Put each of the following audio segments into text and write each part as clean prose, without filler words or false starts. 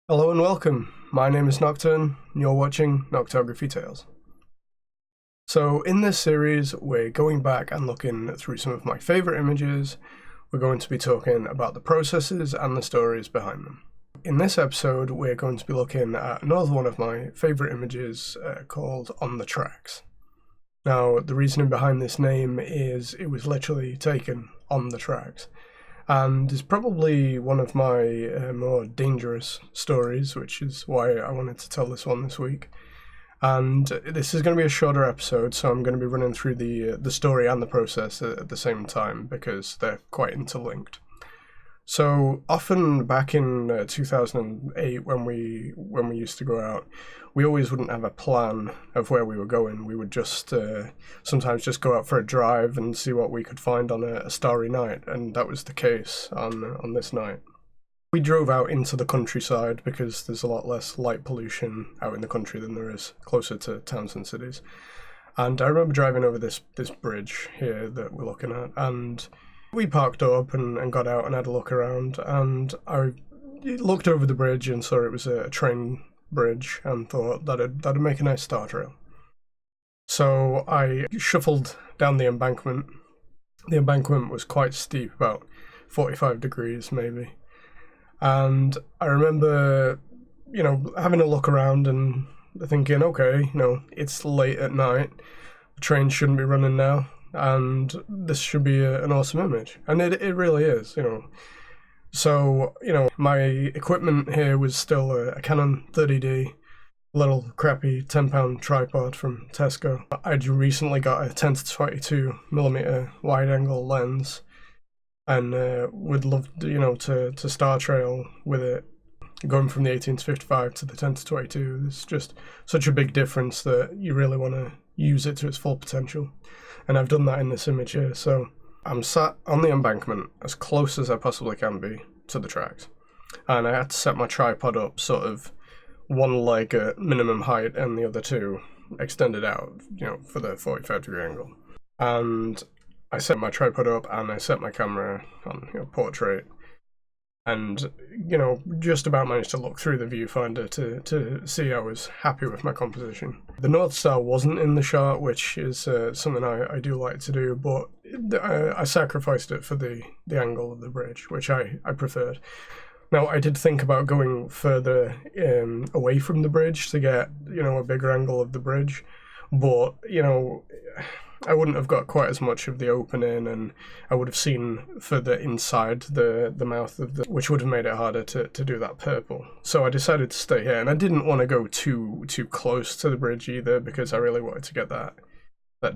Hello and welcome. My name is Nocturne, and you're watching Noctography Tales. So in this series, we're going back and looking through some of my favourite images. We're going to be talking about the processes and the stories behind them. In this episode, we're going to be looking at another one of my favourite images called On the Tracks. Now, the reasoning behind this name is it was literally taken on the tracks, and is probably one of my more dangerous stories, which is why I wanted to tell this one this week. And this is going to be a shorter episode, so I'm going to be running through the story and the process at the same time because they're quite interlinked. So often back in 2008, when we used to go out, we always wouldn't have a plan of where we were going. We would just sometimes just go out for a drive and see what we could find on a starry night, and that was the case on this night. We drove out into the countryside because there's a lot less light pollution out in the country than there is closer to towns and cities. And I remember driving over this bridge here that we're looking at, and we parked up and got out and had a look around, and I looked over the bridge and saw it was a train bridge and thought that'd make a nice star trail. So I shuffled down the embankment. The embankment was quite steep, about 45 degrees maybe. And I remember, having a look around and thinking, okay, it's late at night, the train shouldn't be running now, and this should be an awesome image. And it really is, So, my equipment here was still a Canon 30D, little crappy £10 tripod from Tesco. I'd recently got a 10-22mm wide-angle lens, and would love, to star trail with it. Going from the 18-55 to the 10-22, there's just such a big difference that you really want to use it to its full potential. And I've done that in this image here. So I'm sat on the embankment as close as I possibly can be to the tracks. And I had to set my tripod up sort of one leg at minimum height and the other two extended out, for the 45-degree angle. And I set my tripod up and I set my camera on portrait, and just about managed to look through the viewfinder to see I was happy with my composition. The North Star wasn't in the shot, which is something I do like to do, but I sacrificed it for the angle of the bridge, which I preferred. Now, I did think about going further away from the bridge to get a bigger angle of the bridge, but I wouldn't have got quite as much of the opening, and I would have seen further inside the mouth of which would have made it harder to do that purple. So I decided to stay here, and I didn't want to go too close to the bridge either, because I really wanted to get that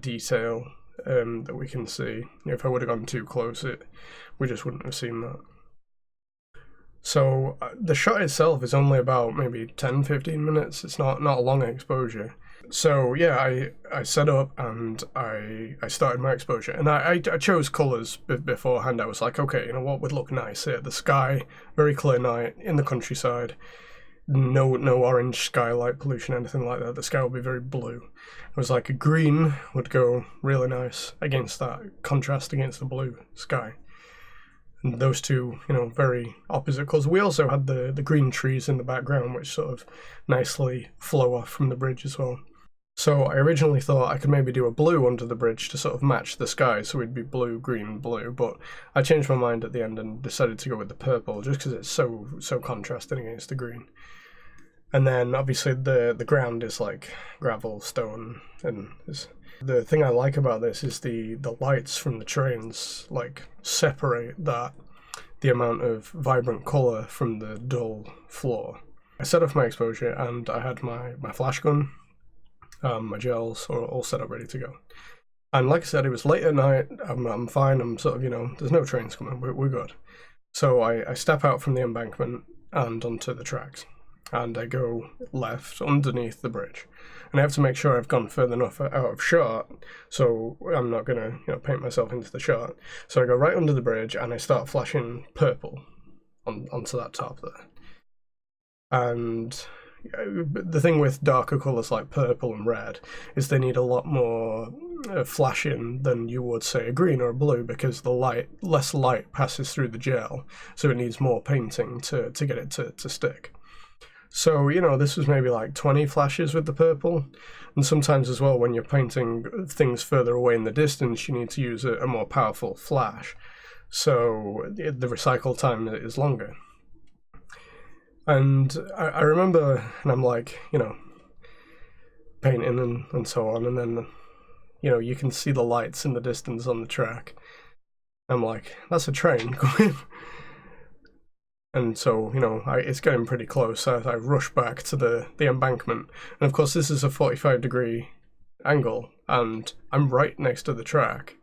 detail that we can see. If I would have gone too close, we just wouldn't have seen that. So the shot itself is only about maybe 10-15 minutes. It's not a long exposure. So yeah, I set up and I started my exposure, and I chose colours beforehand. I was like, okay, what would look nice here? The sky, very clear night in the countryside, no orange skylight pollution, anything like that. The sky will be very blue. I was like, a green would go really nice against that contrast against the blue sky. And those two, very opposite colours. We also had the green trees in the background, which sort of nicely flow off from the bridge as well. So I originally thought I could maybe do a blue under the bridge to sort of match the sky, so we'd be blue, green, blue, but I changed my mind at the end and decided to go with the purple, just because it's so contrasting against the green. And then obviously the ground is like gravel, stone, and the thing I like about this is the lights from the trains like separate the amount of vibrant colour from the dull floor. I set off my exposure and I had my flash gun, my gels all set up ready to go. And like I said, it was late at night. I'm fine. I'm sort of, there's no trains coming. We're good. So I step out from the embankment and onto the tracks, and I go left underneath the bridge. And I have to make sure I've gone further enough out of shot, so I'm not going to paint myself into the shot. So I go right under the bridge and I start flashing purple onto that top there. And the thing with darker colours like purple and red is they need a lot more flashing than you would say a green or a blue, because the less light passes through the gel, so it needs more painting to get it to stick. So, this was maybe like 20 flashes with the purple. And sometimes as well, when you're painting things further away in the distance, you need to use a more powerful flash. So the recycle time is longer. And I remember, and I'm like, painting and so on, and then, you can see the lights in the distance on the track. I'm like, that's a train going. And so, it's getting pretty close. So I rush back to the embankment. And of course, this is a 45-degree angle, and I'm right next to the track.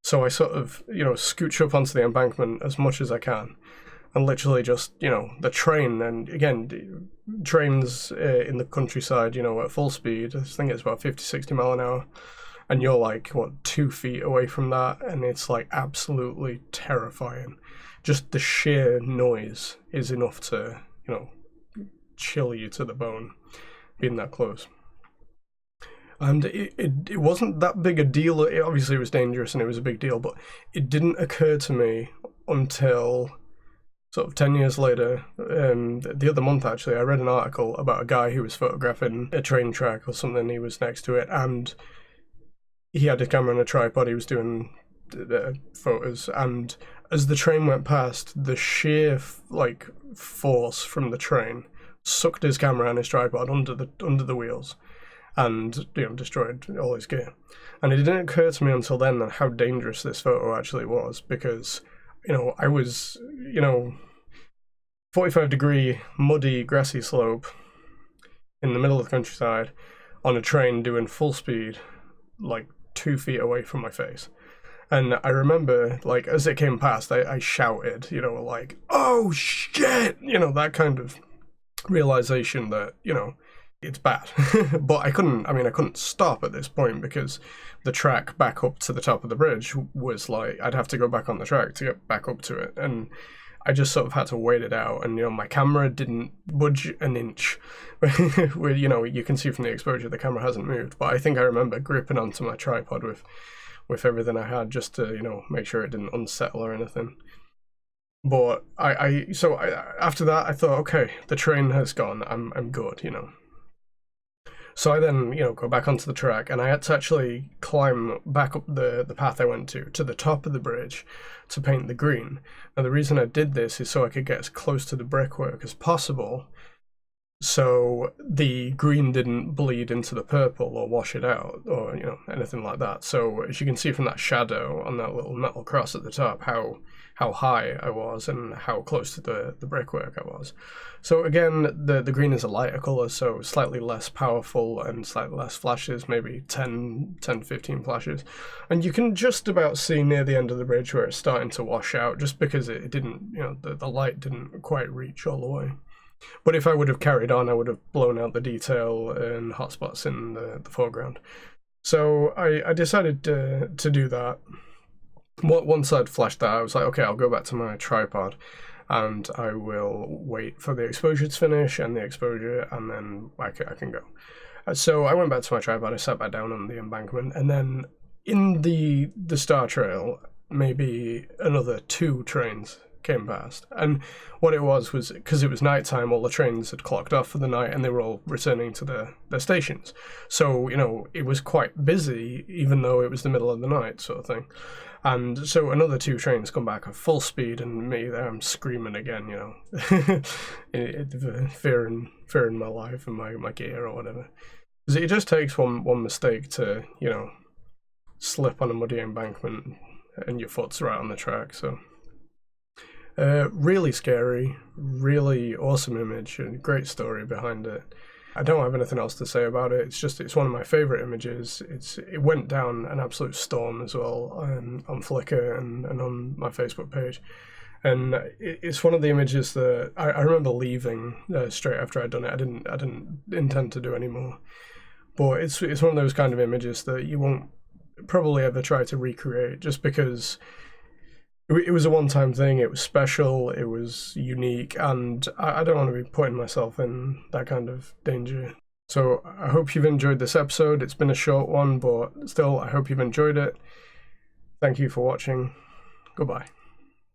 So I sort of, scooch up onto the embankment as much as I can. And literally just, the train, and again, trains in the countryside, at full speed, I think it's about 50, 60 mile an hour. And you're like, 2 feet away from that, and it's like absolutely terrifying. Just the sheer noise is enough to, chill you to the bone, being that close. And it wasn't that big a deal. Obviously, it was dangerous and it was a big deal, but it didn't occur to me until sort of 10 years later. The other month, actually, I read an article about a guy who was photographing a train track or something. He was next to it, and he had a camera and a tripod. He was doing photos, and as the train went past, the sheer force from the train sucked his camera and his tripod under the wheels, and destroyed all his gear. And it didn't occur to me until then that how dangerous this photo actually was, because I was 45-degree muddy grassy slope in the middle of the countryside on a train doing full speed, like 2 feet away from my face. And I remember, as it came past, I shouted, oh shit, that kind of realization that, it's bad. But I couldn't stop at this point, because the track back up to the top of the bridge was I'd have to go back on the track to get back up to it. And I just sort of had to wait it out. And, my camera didn't budge an inch. Where, you can see from the exposure the camera hasn't moved. But I think I remember gripping onto my tripod with everything I had, just to, make sure it didn't unsettle or anything. But so after that, I thought, okay, the train has gone. I'm good, So I then, go back onto the track, and I had to actually climb back up the path I went to the top of the bridge to paint the green. Now, the reason I did this is so I could get as close to the brickwork as possible, so the green didn't bleed into the purple or wash it out, or anything like that. So as you can see from that shadow on that little metal cross at the top, how high I was and how close to the brickwork I was. So again, the green is a lighter colour, so slightly less powerful and slightly less flashes, maybe 10 to 15 flashes. And you can just about see near the end of the bridge where it's starting to wash out, just because it didn't, the light didn't quite reach all the way. But if I would have carried on, I would have blown out the detail and hotspots in the foreground. So I decided to do that. Once I'd flashed that, I was like, okay, I'll go back to my tripod and I will wait for the exposure to finish and the exposure, and then I can go. So I went back to my tripod, I sat back down on the embankment, and then in the Star Trail, maybe another 2 trains came past. And what it was because it was nighttime, all the trains had clocked off for the night and they were all returning to their stations. So, it was quite busy, even though it was the middle of the night, sort of thing. And so another 2 trains come back at full speed, and me there, I'm screaming again, fear in my life and my gear or whatever. Because it just takes one mistake to, slip on a muddy embankment and your foot's right on the track. So really scary, really awesome image, and great story behind it. I don't have anything else to say about it. It's one of my favourite images. It went down an absolute storm as well on Flickr and on my Facebook page. And it's one of the images that I remember leaving straight after I'd done it. I didn't intend to do any more. But it's one of those kind of images that you won't probably ever try to recreate, just because it was a one-time thing, it was special, it was unique, and I don't want to be putting myself in that kind of danger. So I hope you've enjoyed this episode. It's been a short one, but still, I hope you've enjoyed it. Thank you for watching. Goodbye.